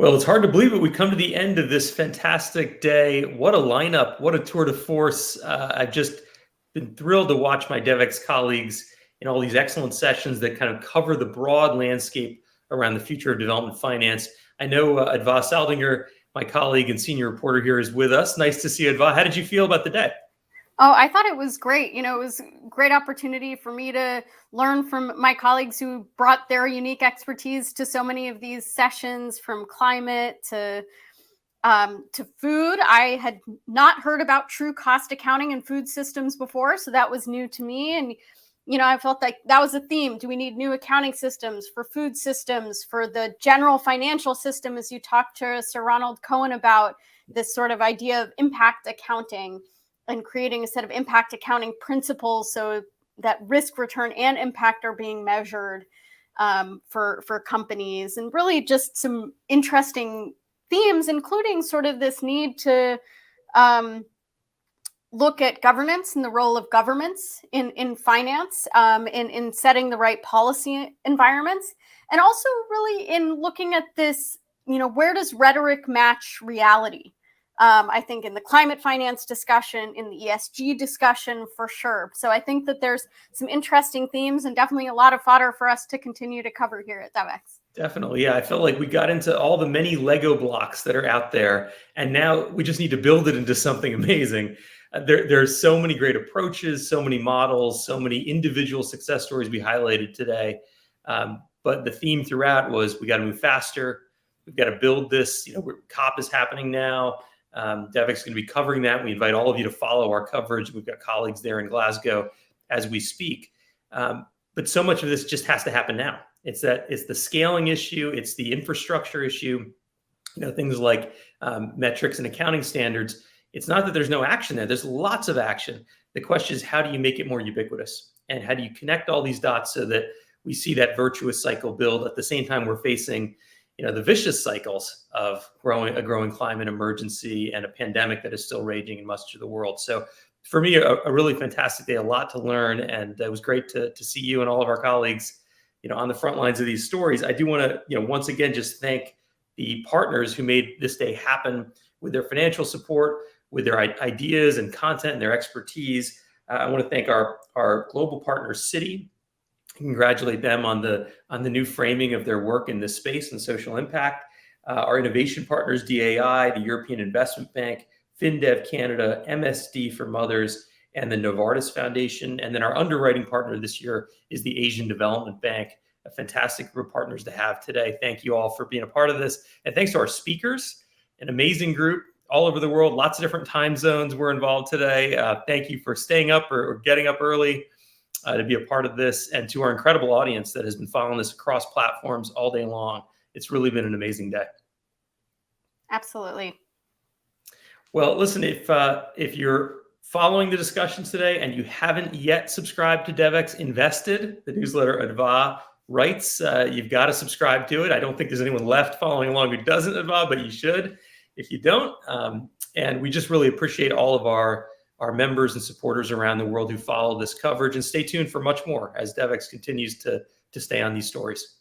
Well, it's hard to believe it. We come to the end of this fantastic day. What a lineup. What a tour de force. I've just been thrilled to watch my Devex colleagues in all these excellent sessions that kind of cover the broad landscape around the future of development finance. I know Adva Saldinger, my colleague and senior reporter here, is with us. Nice to see you, Adva. How did you feel about the day? Oh, I thought it was great. It was a great opportunity for me to learn from my colleagues who brought their unique expertise to so many of these sessions, from climate to food. I had not heard about true cost accounting and food systems before, so that was new to me. And I felt like that was a theme. Do we need new accounting systems for food systems, for the general financial system, as you talked to Sir Ronald Cohen about this sort of idea of impact accounting and creating a set of impact accounting principles so that risk, return, and impact are being measured for companies, and really just some interesting themes, including sort of this need to look at governance and the role of governments in finance, in setting the right policy environments, and also really in looking at this, where does rhetoric match reality? I think in the climate finance discussion, in the ESG discussion, for sure. So I think that there's some interesting themes and definitely a lot of fodder for us to continue to cover here at Devex. Definitely. Yeah. I felt like we got into all the many Lego blocks that are out there, and now we just need to build it into something amazing. There's so many great approaches, so many models, so many individual success stories we highlighted today. But the theme throughout was we got to move faster. We've got to build this. COP is happening now. Devex is going to be covering that. We invite all of you to follow our coverage. We've got colleagues there in Glasgow as we speak. But so much of this just has to happen now. It's the scaling issue. It's the infrastructure issue. Things like metrics and accounting standards. It's not that there's no action there. There's lots of action. The question is, how do you make it more ubiquitous? And how do you connect all these dots so that we see that virtuous cycle build at the same time we're facing the vicious cycles of a growing climate emergency and a pandemic that is still raging in much of the world. So for me, a really fantastic day, a lot to learn. And it was great to see you and all of our colleagues, on the front lines of these stories. I do want to, once again, just thank the partners who made this day happen with their financial support, with their ideas and content and their expertise. I want to thank our global partner, Citi. Congratulate them on the new framing of their work in this space and social impact. Our innovation partners, DAI, the European Investment Bank, FinDev Canada, MSD for Mothers, and the Novartis Foundation. And then our underwriting partner this year is the Asian Development Bank, a fantastic group of partners to have today. Thank you all for being a part of this. And thanks to our speakers, an amazing group all over the world, lots of different time zones were involved today. Thank you for staying up or getting up early to be a part of this, and to our incredible audience that has been following this across platforms all day long. It's really been an amazing day. Absolutely. Well, listen, if you're following the discussions today and you haven't yet subscribed to Devex Invested, the newsletter Adva writes, you've got to subscribe to it. I don't think there's anyone left following along who doesn't, Adva, but you should if you don't. And we just really appreciate all of our members and supporters around the world who follow this coverage, and stay tuned for much more as Devex continues to stay on these stories.